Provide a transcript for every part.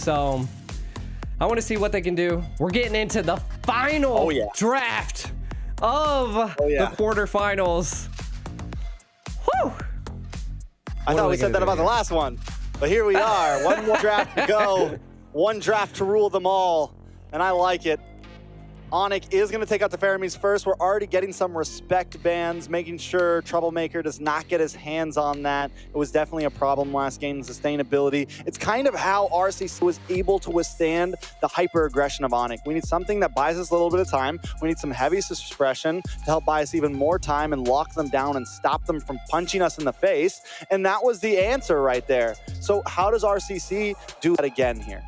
So I want to see what they can do. We're getting into the final draft of the quarterfinals. Whew. I thought we said that about the last one, but here we are. One more draft to go. One draft to rule them all, and I like it. ONIC is going to take out the Faramis first. We're already getting some respect bans, making sure Troublemaker does not get his hands on that. It was definitely a problem last game, sustainability. It's kind of how RCC was able to withstand the hyper-aggression of ONIC. We need something that buys us a little bit of time. We need some heavy suppression to help buy us even more time and lock them down and stop them from punching us in the face. And that was the answer right there. So how does RCC do that again here?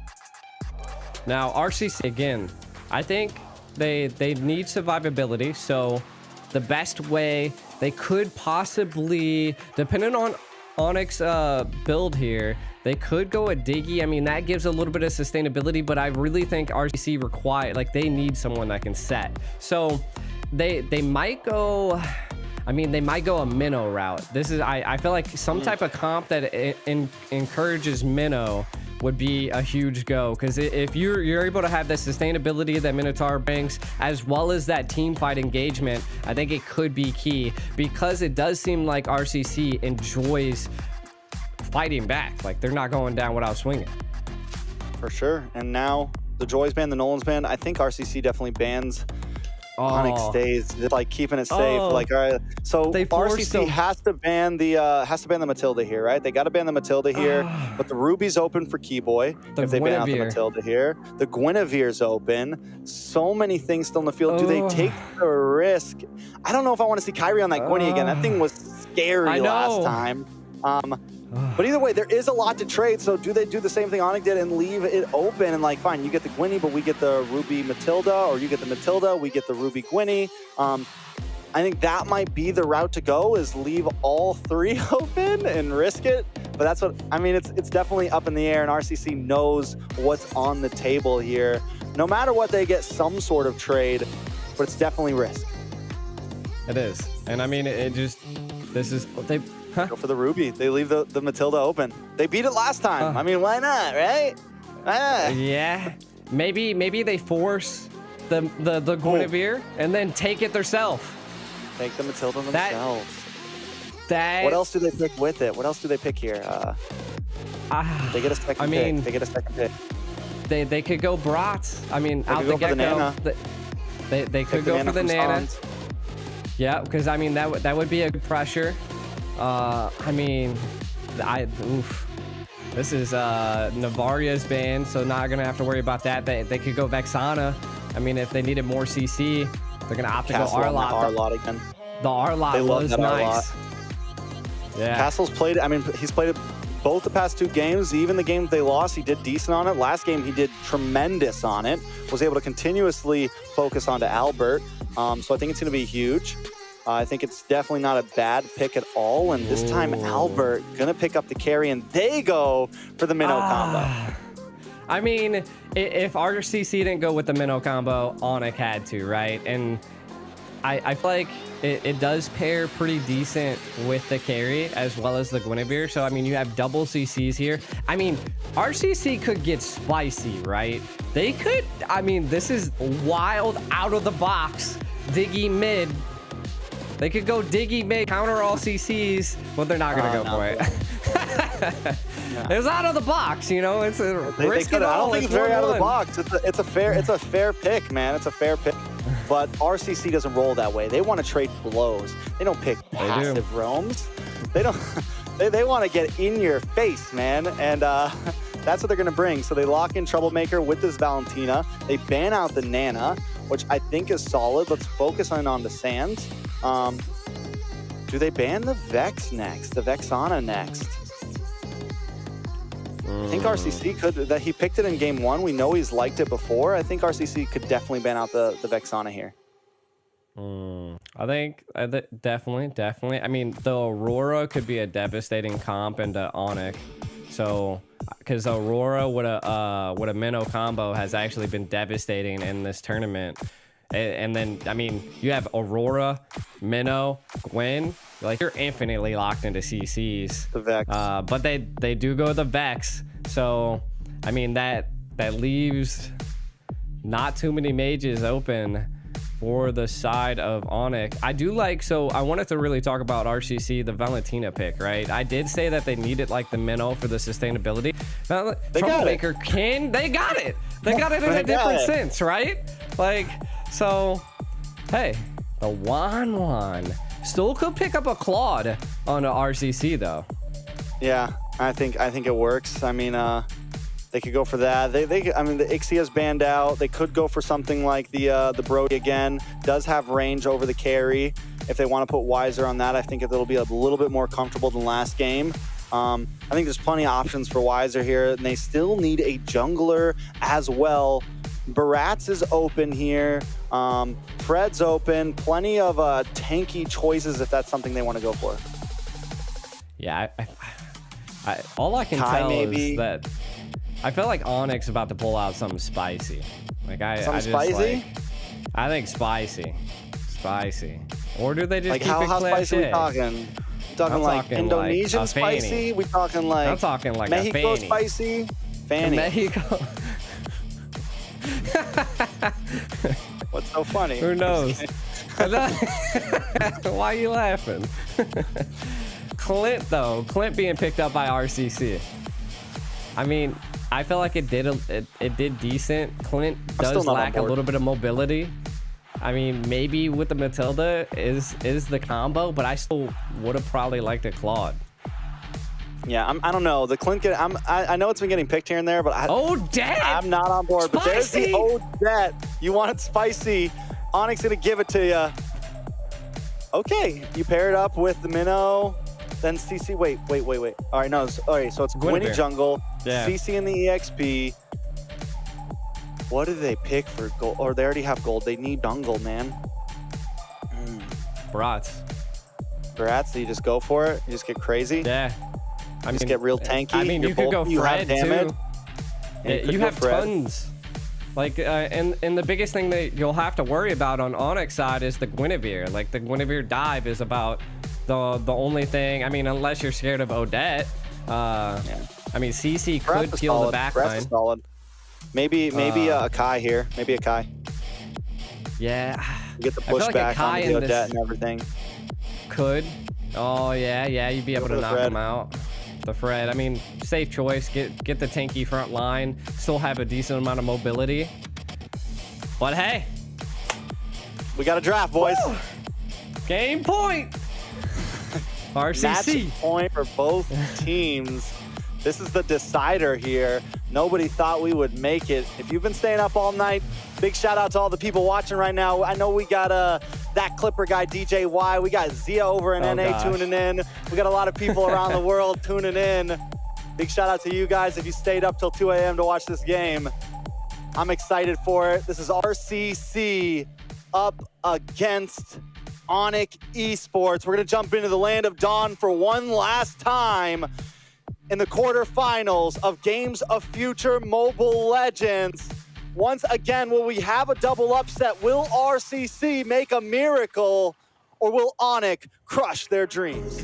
Now, RCC, again, I think they need survivability, so the best way they could possibly, depending on ONIC's build here, they could go a Diggy. I mean, that gives a little bit of sustainability, but I really think RCC require, like, they need someone that can set. So they might go, I mean, they might go a minnow route. This is, I feel like some type of comp that encourages minnow would be a huge go, because if you're able to have the sustainability that Minotaur brings, as well as that team fight engagement, I think it could be key, because it does seem like RCC enjoys fighting back. Like, they're not going down without swinging. For sure. And now the Joy's ban, the Nolan's ban, I think RCC definitely bans. ONIC stays, just like keeping it safe. Like, all right, so RCC has to ban the Matilda here, right? They got to ban the Matilda here, but the Ruby's open for Keyboy if they ban out the Matilda here. The Guinevere's open. So many things still in the field. Do they take the risk? I don't know if I want to see Kyrie on that Gwynny again. That thing was scary last time. But either way, there is a lot to trade. So do they do the same thing ONIC did and leave it open and, like, fine, you get the Gwynny, but we get the Ruby Matilda, or you get the Matilda, we get the Ruby Gwynny. I think that might be the route to go, is leave all three open and risk it. But that's what, I mean, it's definitely up in the air, and RCC knows what's on the table here. No matter what, they get some sort of trade, but it's definitely risk. It is. And I mean, this is, they... Go for the Ruby. They leave the Matilda open. They beat it last time. I mean, why not, right? Yeah. Maybe they force the Guinevere and then take it themselves. Take the Matilda themselves. What else do they pick with it? What else do they pick here? They get a second pick. They get a second pick. They could go Brats. I mean, out the get-go. They could go for the Nana. Yeah, because I mean that would be a good pressure. I mean, this is Navaria's ban, so not gonna have to worry about that. They could go Vexana. I mean, if they needed more CC, they're gonna opt to go Arlot again. The Arlot was nice. Yeah, Castle's played. I mean, he's played it both the past two games. Even the game they lost, he did decent on it. Last game, he did tremendous on it. Was able to continuously focus onto Albert. So I think it's gonna be huge. I think it's definitely not a bad pick at all. And this time, Albert gonna pick up the carry, and they go for the minnow combo. I mean, if RCC didn't go with the minnow combo, ONIC had to, right? And I feel like it does pair pretty decent with the carry as well as the Guinevere. So, I mean, you have double CCs here. I mean, RCC could get spicy, right? They could, I mean, this is wild, out of the box, Diggy mid. They could go Diggy mid, counter all CCs, but they're not going to go for it. It was out of the box, you know. It's a risk it all. I don't think it's very out of the box. It's a fair pick, man. It's a fair pick. But RCC doesn't roll that way. They want to trade blows. They don't pick passive roams. They don't. They want to get in your face, man. And that's what they're going to bring. So they lock in Troublemaker with this Valentina. They ban out the Nana, which I think is solid. Let's focus on the Sands. Do they ban the Vex next? The Vexana next? I think RCC could. That he picked it in game one. We know he's liked it before. I think RCC could definitely ban out the Vexana here. I think definitely. I mean, the Aurora could be a devastating comp into ONIC. So, because Aurora with a minnow combo has actually been devastating in this tournament. And then, I mean, you have Aurora, Minnow, Gwen. Like, you're infinitely locked into CCs. The Vex. But they do go the Vex. So, I mean, that leaves not too many mages open for the side of ONIC. I do like, so I wanted to really talk about RCC, the Valentina pick, right? I did say that they needed like the minnow for the sustainability. Troublemaker they got it. They got it in a different sense, right? Like, so, hey, the Wan still could pick up a Claude on the RCC though. Yeah, I think it works. I mean, they could go for that. I mean, the Ixia's banned out. They could go for something like the Brody again. Does have range over the carry. If they want to put Wiser on that, I think it'll be a little bit more comfortable than last game. I think there's plenty of options for Wiser here, and they still need a jungler as well. Barats is open here. Fred's open. Plenty of tanky choices if that's something they want to go for. Yeah, all I can tell is that I feel like ONIC's about to pull out something spicy. Like spicy? I think spicy. Or do they just like keep how spicy are we talking? Talking like Indonesian like spicy? We talking like I'm talking like Mexico a spicy? Fanny. Mexico. What's so funny? Who knows? Why are you laughing? Clint being picked up by RCC. I mean, I feel like it did decent. Clint does lack a little bit of mobility. I mean, maybe with the Matilda is the combo, but I still would have probably liked a Claude. Yeah, I don't know. The Clint, I know it's been getting picked here and there, but Odette! I'm not on board. Spicy! But there's the Odette. You want it spicy. ONIC's gonna give it to you. Okay, you pair it up with the Minnow, then CC. Wait. All right, no. All right, so it's Gwynny jungle, CC in the EXP. What do they pick for gold? Or they already have gold. They need jungle, man. Barats, do you just go for it? You just get crazy? Yeah. I mean, just get real tanky. I mean, you could go Fred, too. You have tons. Like, and the biggest thing that you'll have to worry about on ONIC side is the Guinevere. Like, the Guinevere dive is about the only thing. I mean, unless you're scared of Odette. I mean, CC could kill the backline. Solid. Maybe a Kai here. Maybe a Kai. Yeah. Get the pushback on the Odette and everything. Could. Oh, yeah, you'd be able to knock him out. The Fred, I mean, safe choice. Get the tanky front line. Still have a decent amount of mobility. But hey, we got a draft, boys. Woo! Game point. RCC. Match point for both teams. This is the decider here. Nobody thought we would make it. If you've been staying up all night, big shout out to all the people watching right now. I know we got that Clipper guy, DJ Y. We got Zia over in NA tuning in. We got a lot of people around the world tuning in. Big shout out to you guys if you stayed up till 2 a.m. to watch this game. I'm excited for it. This is RCC up against ONIC Esports. We're going to jump into the land of Dawn for one last time in the quarterfinals of Games of Future Mobile Legends. Once again, will we have a double upset? Will RCC make a miracle, or will ONIC crush their dreams?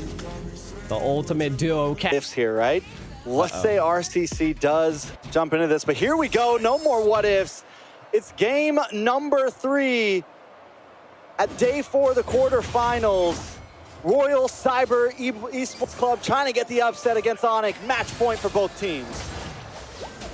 The ultimate duo. Ifs here, right? Let's say RCC does jump into this, but here we go. No more what ifs. It's game number 3 at day 4 of the quarterfinals. Royal Cyber Esports Club trying to get the upset against ONIC. Match point for both teams.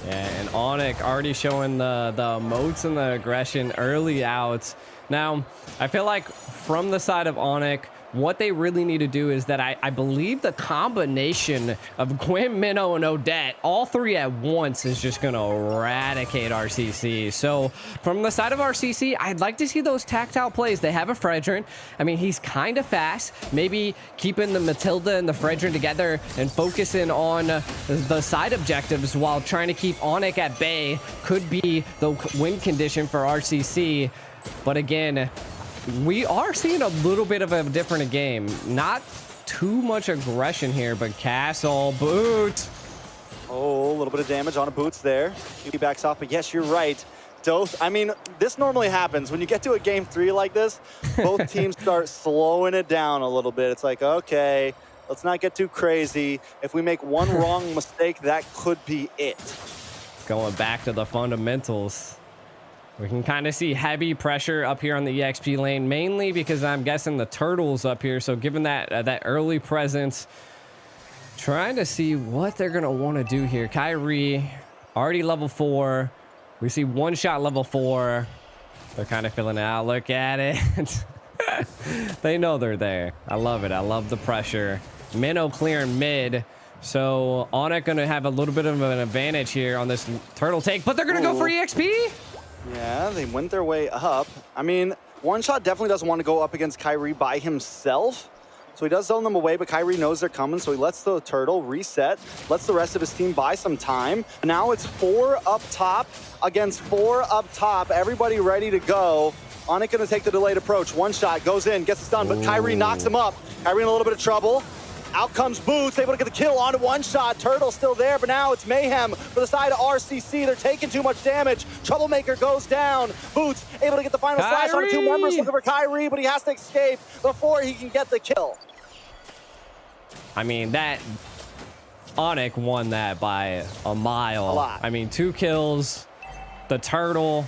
Yeah, and ONIC already showing the moats and the aggression early out. Now, I feel like from the side of ONIC, what they really need to do is that I believe the combination of Gwen, Minnow, and Odette, all 3 at once, is just going to eradicate RCC. So from the side of RCC, I'd like to see those tactile plays. They have a Fredrin. I mean, he's kind of fast. Maybe keeping the Matilda and the Fredrin together and focusing on the side objectives while trying to keep ONIC at bay could be the win condition for RCC. But again, we are seeing a little bit of a different game. Not too much aggression here, but Castle boot. Oh, a little bit of damage on a boots there. He backs off, but yes, you're right. Doth, I mean, this normally happens. When you get to a game 3 like this, both teams start slowing it down a little bit. It's like, okay, let's not get too crazy. If we make one wrong mistake, that could be it. going back to the fundamentals. We can kind of see heavy pressure up here on the EXP lane, mainly because I'm guessing the turtle's up here. So given that that early presence, trying to see what they're going to want to do here. Kyrie, already level 4. We see one shot level 4. They're kind of filling it out. Look at it. They know they're there. I love it. I love the pressure. Minnow clearing mid. So ONIC going to have a little bit of an advantage here on this turtle take, but they're going to go for EXP. Yeah, they went their way up. I mean, One Shot definitely doesn't want to go up against Kyrie by himself. So he does zone them away, but Kyrie knows they're coming, so he lets the turtle reset, lets the rest of his team buy some time. Now it's 4 up top against 4 up top. Everybody ready to go. ONIC going to take the delayed approach. One Shot goes in, gets it done, but Kyrie knocks him up. Kyrie in a little bit of trouble. Out comes Boots, able to get the kill onto One Shot. Turtle still there, but now it's mayhem for the side of RCC. They're taking too much damage. Troublemaker goes down. Boots able to get the final slash on 2 members, looking for Kyrie, but he has to escape before he can get the kill. I mean, that ONIC won that by a mile. A lot. I mean, 2 kills. The turtle.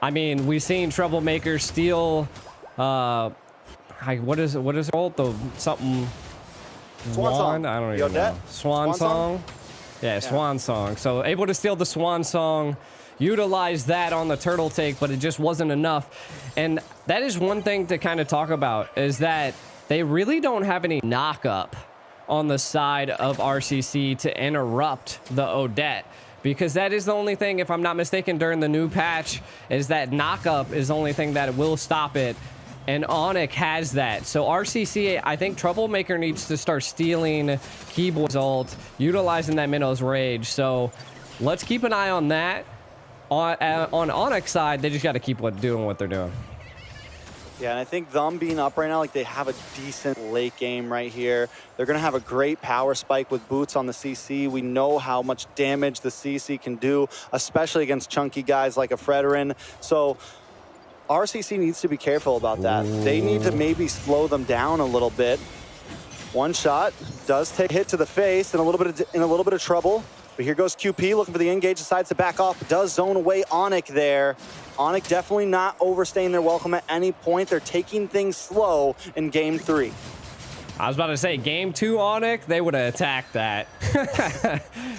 I mean, we've seen Troublemaker steal. What is it called? The something. Swan Song. I don't even know. Swan Song? Yeah, Swan Song. So able to steal the Swan Song, utilize that on the turtle take, but it just wasn't enough. And that is one thing to kind of talk about, is that they really don't have any knock-up on the side of RCC to interrupt the Odette. Because that is the only thing, if I'm not mistaken, during the new patch, is that knock-up is the only thing that will stop it. And ONIC has that. So RCC, I think Troublemaker needs to start stealing Keyboard's ult, utilizing that Minnow's Rage. So let's keep an eye on that. On ONIC's side, they just got to keep doing what they're doing. Yeah, and I think them being up right now, like they have a decent late game right here. They're going to have a great power spike with Boots on the CC. We know how much damage the CC can do, especially against chunky guys like a Fredrin. So RCC needs to be careful about that. They need to maybe slow them down a little bit. One Shot does take a hit to the face and a little bit of trouble. But here goes QP looking for the engage, decides to back off, does zone away ONIC there. ONIC definitely not overstaying their welcome at any point. They're taking things slow in game 3. I was about to say, game 2 ONIC, they would have attacked that.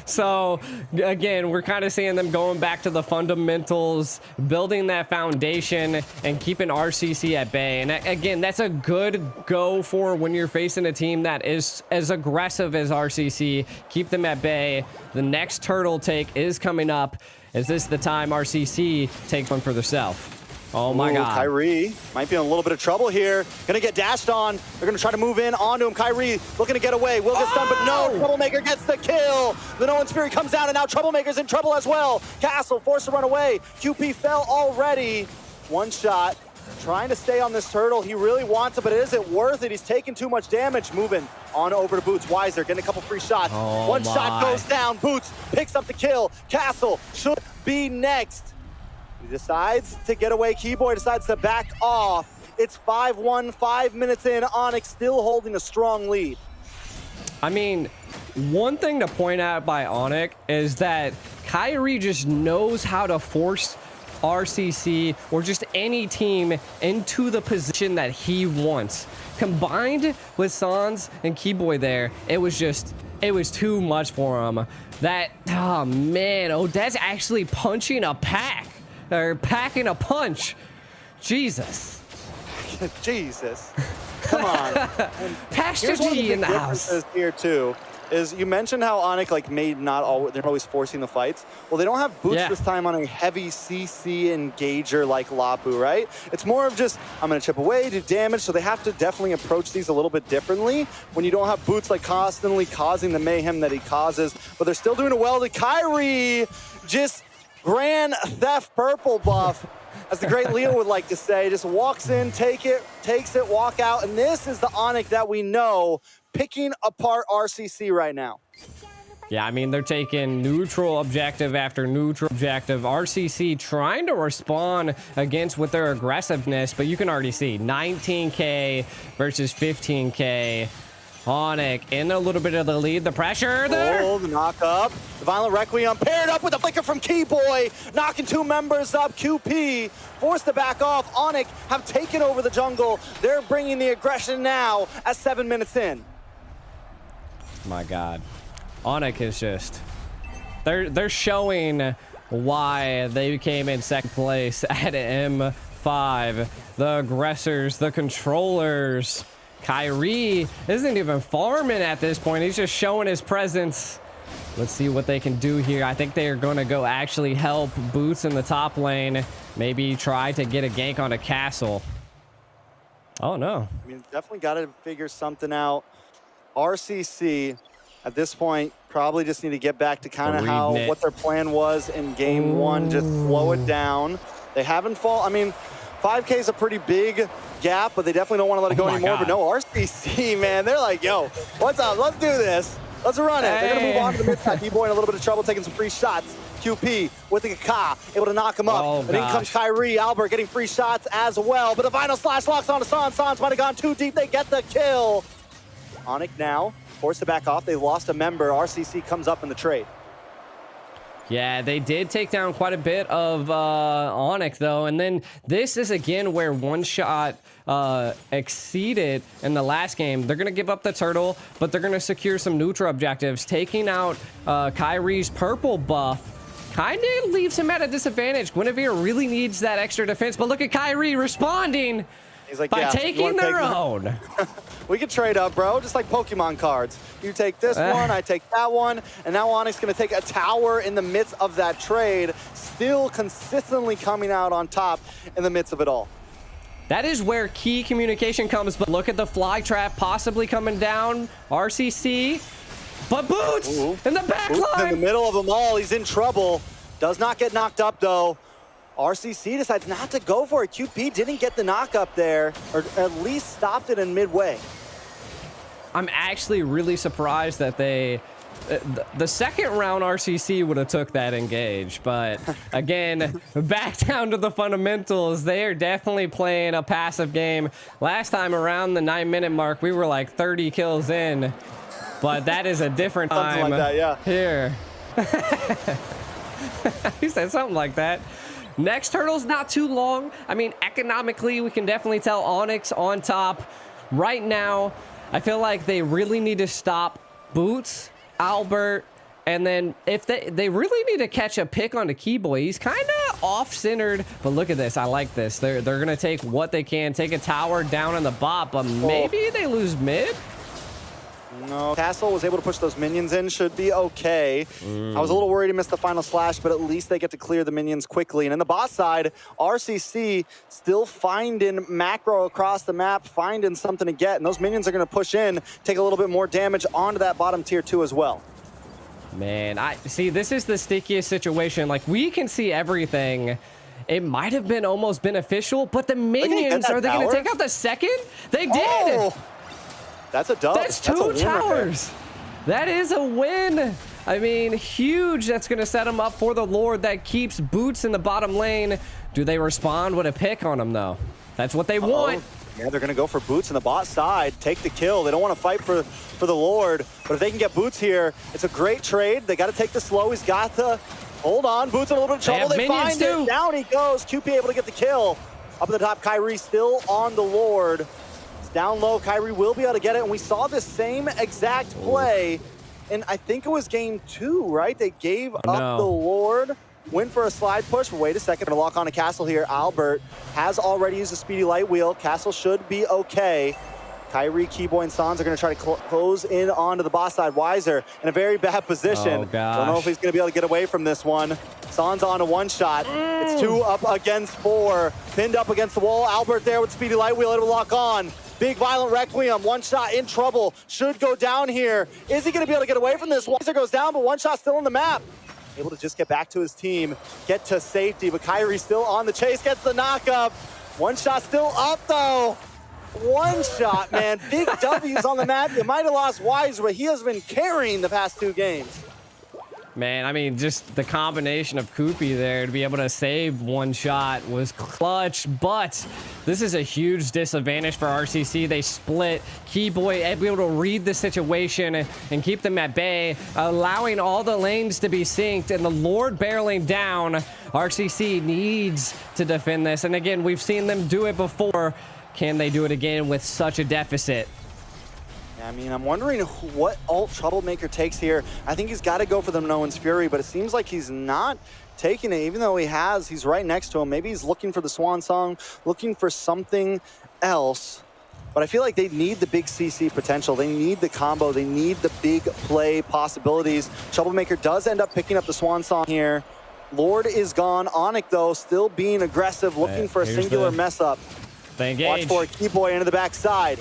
So, again, we're kind of seeing them going back to the fundamentals, building that foundation, and keeping RCC at bay. And again, that's a good go for when you're facing a team that is as aggressive as RCC. Keep them at bay. The next turtle take is coming up. Is this the time RCC takes one for themselves? Oh my God. Kyrie might be in a little bit of trouble here. Gonna get dashed on. They're gonna try to move in onto him. Kyrie looking to get away. Will get stunned, but no. Troublemaker gets the kill. The Nolan's Fury comes down, and now Troublemaker's in trouble as well. Castle forced to run away. QP fell already. One Shot. Trying to stay on this turtle. He really wants it, but isn't worth it. He's taking too much damage. Moving on over to Boots. Weiser getting a couple free shots. One shot goes down. Boots picks up the kill. Castle should be next. He decides to get away. Keyboy decides to back off. It's 5-1, 5 minutes in. ONIC still holding a strong lead. I mean, one thing to point out by ONIC is that Kyrie just knows how to force RCC or just any team into the position that he wants. Combined with Sans and Keyboy there, it was too much for him. Oh man, Odette's actually punching a pack. They're packing a punch. Jesus. Jesus. Come on. Pastor G in the house. Here too is you mentioned how ONIC they're always forcing the fights. Well, they don't have Boots this time on a heavy CC engager like Lapu, right? It's more of just, I'm gonna chip away, do damage, so they have to definitely approach these a little bit differently when you don't have Boots like constantly causing the mayhem that he causes, but they're still doing it well. To Kyrie just Grand Theft Purple buff, as the great Leo would like to say, just walks in, takes it, walk out, and this is the ONIC that we know picking apart RCC right now. Yeah, I mean, they're taking neutral objective after neutral objective. RCC trying to respond against with their aggressiveness, but you can already see 19K versus 15K. ONIC in a little bit of the lead. The pressure there. Oh, the knock up. The Violent Requiem paired up with a flicker from Keyboy, knocking 2 members up. QP forced to back off. ONIC have taken over the jungle. They're bringing the aggression now at 7 minutes in. My God. ONIC is just... They're showing why they came in second place at M5. The aggressors, the controllers. Kyrie isn't even farming at this point. He's just showing his presence. Let's see what they can do here. I think they are going to go actually help Boots in the top lane. Maybe try to get a gank on a castle. Oh, no. I mean, definitely got to figure something out. RCC, at this point, probably just need to get back to kind of what their plan was in game one. Just slow it down. They haven't I mean, 5K is a pretty big gap, but they definitely don't want to let it go anymore. But no, RCC, man, they're like, yo, what's up? Let's do this. Let's run it. They're going to move on to the mid-side. D-Boy in a little bit of trouble, taking some free shots. QP with the Ka, able to knock him up. And in comes Kyrie. Albert getting free shots as well. But the final slash locks onto Sans. Sans might have gone too deep. They get the kill. ONIC now forced to back off. They lost a member. RCC comes up in the trade. Yeah, they did take down quite a bit of ONIC, though. And then this is, again, where one shot exceeded in the last game. They're going to give up the turtle, but they're going to secure some neutral objectives. Taking out Kyrie's purple buff kind of leaves him at a disadvantage. Guinevere really needs that extra defense, but look at Kyrie responding. He's like, by taking their own. We can trade up, bro, just like Pokemon cards. You take this one, I take that one, and now ONIC's going to take a tower in the midst of that trade, still consistently coming out on top in the midst of it all. That is where key communication comes, but look at the fly trap possibly coming down. RCC, but Boots in the back line. In the middle of them all, he's in trouble. Does not get knocked up, though. RCC decides not to go for it. QP didn't get the knock up there, or at least stopped it in midway. I'm actually really surprised that they... the second round RCC would have took that engage, but again, back down to the fundamentals. They are definitely playing a passive game. Last time around the 9-minute mark, we were like 30 kills in, but that is a different time. Something like that, yeah. Here. He said something like that. Next turtle's not too long. I mean, economically, we can definitely tell ONIC's on top. Right now, I feel like they really need to stop Boots, Albert, and then if they really need to catch a pick on the Keyboy. He's kind of off-centered, but look at this. I like this. They're going to take what they can, take a tower down in the bot, but maybe they lose mid? No, Castle was able to push those minions in, should be okay. I was a little worried he missed the final slash, but at least they get to clear the minions quickly. And in the bot side, RCC still finding macro across the map, finding something to get. And those minions are going to push in, take a little bit more damage onto that bottom tier 2 as well. Man, I see, this is the stickiest situation. Like, we can see everything. It might have been almost beneficial, but the minions, are they going to take out the second? They did! That's a dub. That's two towers. That is a win. I mean, huge. That's going to set them up for the Lord that keeps Boots in the bottom lane. Do they respond with a pick on them, though? That's what they want. Yeah, they're going to go for Boots in the bot side, take the kill. They don't want to fight for the Lord, but if they can get Boots here, it's a great trade. They got to take the slow. He's got to hold on. Boots in a little bit of trouble. They find it. Down he goes. QP able to get the kill. Up at the top, Kyrie still on the Lord. Down low, Kyrie will be able to get it, and we saw the same exact play, and I think it was game 2, right? They gave up the Lord, went for a slide push. Wait a second, to lock on a Castle here. Albert has already used a speedy light wheel. Castle should be okay. Kyrie, Keyboy, and Sans are going to try to close in onto the boss side. Wiser in a very bad position. Oh, gosh. Don't know if he's going to be able to get away from this one. Sans on a one-shot. It's 2 up against 4. Pinned up against the wall. Albert there with speedy light wheel, able to lock on. Big Violent Requiem, one shot in trouble. Should go down here. Is he going to be able to get away from this? Wiser goes down, but one shot still on the map. Able to just get back to his team, get to safety, but Kyrie still on the chase, gets the knock up. One shot still up, though. One shot, man. Big W's on the map. You might have lost Wiser, but he has been carrying the past 2 games. Man, I mean, just the combination of Koopy there to be able to save one shot was clutch, but this is a huge disadvantage for RCC. They split. Keyboy able to read the situation and keep them at bay, allowing all the lanes to be synced, and the Lord barreling down. RCC needs to defend this, and again, we've seen them do it before. Can they do it again with such a deficit? I mean, I'm wondering what ult Troublemaker takes here. I think he's got to go for the Minoan's Fury, but it seems like he's not taking it, even though he's right next to him. Maybe he's looking for the Swan Song, looking for something else. But I feel like they need the big CC potential. They need the combo. They need the big play possibilities. Troublemaker does end up picking up the Swan Song here. Lord is gone. ONIC, though, still being aggressive, looking for a singular mess up. Watch for it. Keyboy into the backside.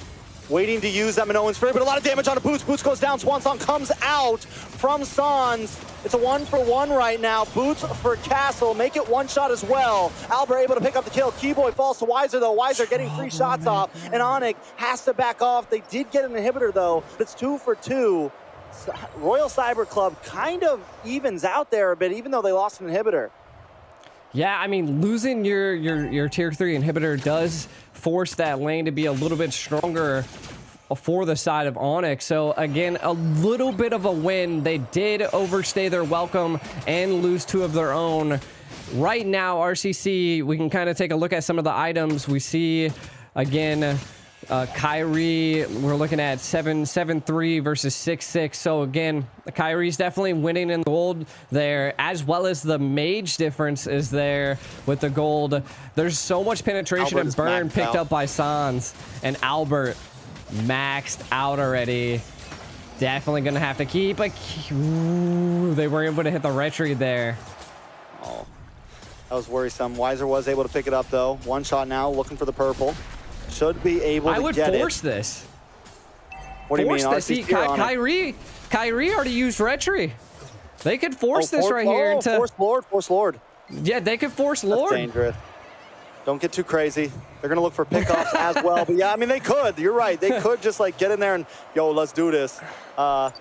Waiting to use that Minoan's Fury, but a lot of damage on a Boots. Boots goes down. Swan Song comes out from Sans. It's a 1-for-1 right now. Boots for Castle. Make it one shot as well. Albert able to pick up the kill. Keyboy falls to Weiser, though. Weiser getting 3 shots off, and ONIC has to back off. They did get an inhibitor, though. It's 2 for 2. Royal Cyber Club kind of evens out there a bit, even though they lost an inhibitor. Yeah, I mean, losing your tier 3 inhibitor does force that lane to be a little bit stronger for the side of ONIC. So again, a little bit of a win. They did overstay their welcome and lose 2 of their own. Right now, RCC, we can kind of take a look at some of the items. We see, again, Kyrie, we're looking at 7-3 versus 6-6. So again, Kyrie's definitely winning in gold there, as well as the mage difference is there with the gold. There's so much penetration and burn picked up by Sans, and Albert maxed out already. Definitely gonna have to keep a Ooh, they were able to hit the retreat there. Oh, that was worrisome. Weiser was able to pick it up, though. One shot now, looking for the purple. Should be able to get it. I would force this. What do you mean? This. Kyrie already used retry. They could force this right here into force Lord. Yeah, they could force Lord. That's dangerous. Don't get too crazy. They're gonna look for pickoffs as well. But yeah, I mean, they could. You're right. They could just like get in there and yo, let's do this. But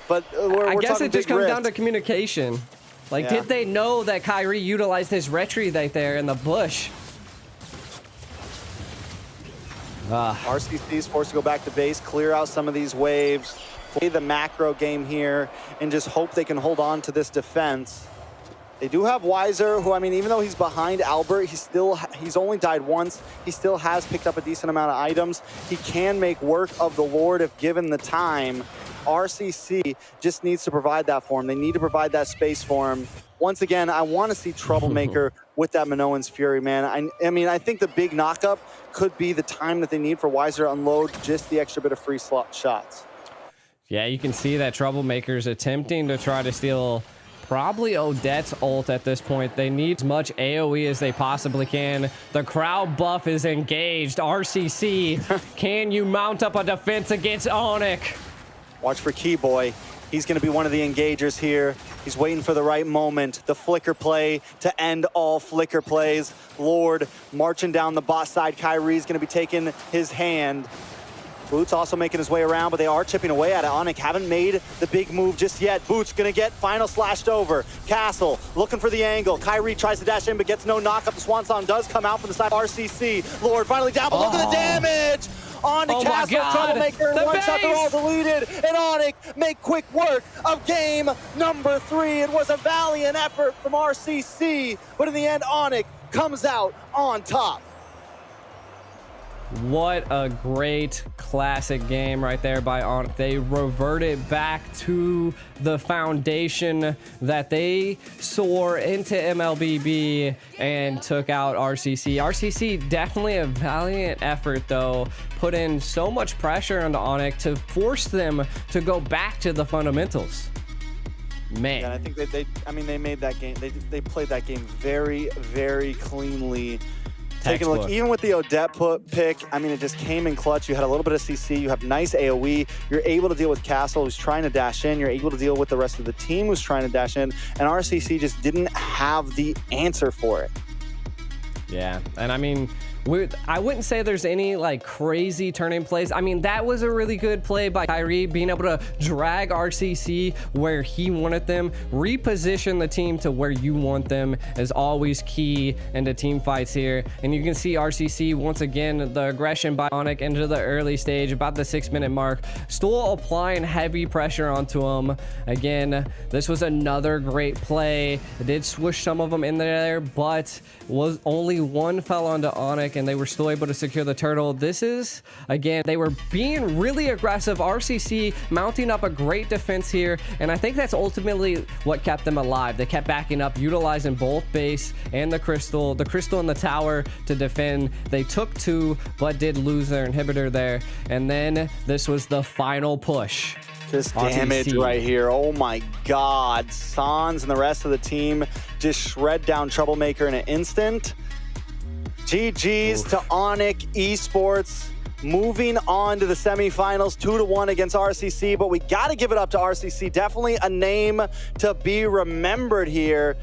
we're I guess it just comes down to communication. Like, did they know that Kyrie utilized his retry right there in the bush? RCC is forced to go back to base, clear out some of these waves, play the macro game here, and just hope they can hold on to this defense. They do have Weiser, who, I mean, even though he's behind Albert, he's only died once. He still has picked up a decent amount of items. He can make work of the Lord if given the time. RCC just needs to provide that for him. They need to provide that space for him. Once again, I want to see Troublemaker with that Minoan's Fury, man. I mean, I think the big knockup could be the time that they need for Weiser to unload just the extra bit of free slot shots. Yeah, you can see that Troublemaker's attempting to try to steal probably Odette's ult at this point. They need as much AoE as they possibly can. The crowd buff is engaged. RCC, can you mount up a defense against ONIC? Watch for Keyboy. He's going to be one of the engagers here. He's waiting for the right moment. The flicker play to end all flicker plays. Lord marching down the bot side. Kyrie's going to be taking his hand. Boots also making his way around, but they are chipping away at it. ONIC haven't made the big move just yet. Boots going to get final slashed over. Castle looking for the angle. Kyrie tries to dash in, but gets no knockup. The Swan Song does come out from the side of RCC. Lord finally down, but look at the damage! On to Castle, Troublemaker, and one shot, they're all deleted, and ONIC make quick work of game number 3. It was a valiant effort from RCC, but in the end, ONIC comes out on top. What a great classic game right there by ONIC. They reverted back to the foundation that they soar into MLBB and took out RCC. RCC definitely a valiant effort though, put in so much pressure onto ONIC to force them to go back to the fundamentals. Man. Yeah, I think they made that game, they played that game very, very cleanly. Taking a look, even with the Odette pick, I mean, it just came in clutch. You had a little bit of CC, you have nice AoE, you're able to deal with Castle, who's trying to dash in, you're able to deal with the rest of the team who's trying to dash in, and RCC just didn't have the answer for it. Yeah, and I mean, I wouldn't say there's any like crazy turn-in plays. I mean, that was a really good play by Kyrie, being able to drag RCC where he wanted them. Reposition the team to where you want them is always key into team fights here. And you can see RCC once again, the aggression by ONIC into the early stage, about the 6-minute mark, still applying heavy pressure onto him. Again, this was another great play. It did swoosh some of them in there, but was only one fell onto ONIC, and they were still able to secure the turtle. This is, again, they were being really aggressive. RCC mounting up a great defense here, and I think that's ultimately what kept them alive. They kept backing up, utilizing both base and the crystal and the tower to defend. They took 2, but did lose their inhibitor there. And then this was the final push. This damage right here, oh my god. Sans and the rest of the team just shred down Troublemaker in an instant. GG's to ONIC Esports, moving on to the semifinals, 2-1 against RCC, but we got to give it up to RCC. Definitely a name to be remembered here.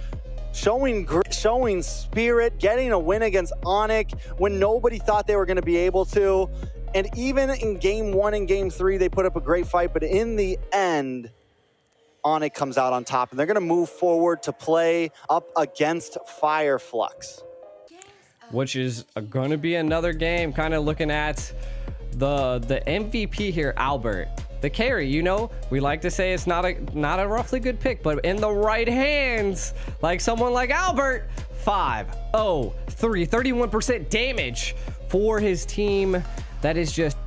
Showing grit, showing spirit, getting a win against ONIC when nobody thought they were going to be able to. And even in game 1 and game 3, they put up a great fight, but in the end, ONIC comes out on top, and they're going to move forward to play up against Fireflux, which is going to be another game. Kind of looking at the MVP here, Albert, the carry. You know, we like to say it's not a roughly good pick, but in the right hands, like someone like Albert, 5-0-3, 31% damage for his team. That is just,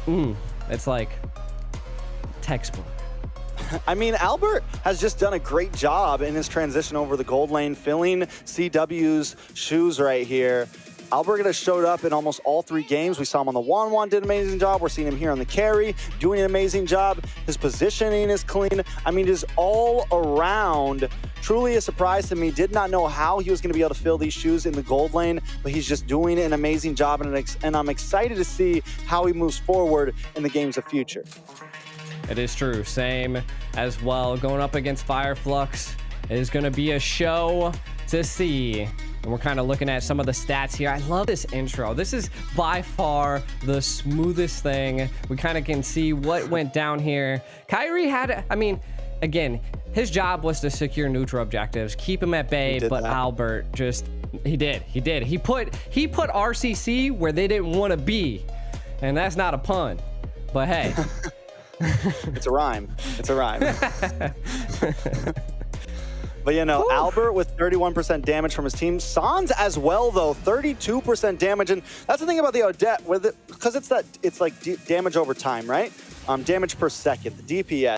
it's like textbook. I mean, Albert has just done a great job in his transition over the gold lane, filling CW's shoes right here. Albert has showed up in almost all 3 games. We saw him on the 1-1, did an amazing job. We're seeing him here on the carry, doing an amazing job. His positioning is clean. I mean, just all around, truly a surprise to me. Did not know how he was going to be able to fill these shoes in the gold lane, but he's just doing an amazing job, and I'm excited to see how he moves forward in the games of future. It is true. Same as well. Going up against Fireflux is going to be a show to see. And we're kind of looking at some of the stats here. I love this intro. This is by far the smoothest thing. We kind of can see what went down here. Kyrie had, I mean, again, his job was to secure neutral objectives, keep him at bay, but that. Albert just, he did. He put RCC where they didn't want to be. And that's not a pun, but hey. It's a rhyme. It's a rhyme. But, you know, Albert with 31% damage from his team. Sans as well, though, 32% damage. And that's the thing about the Odette, because it's like damage over time, right? Damage per second, the DPS.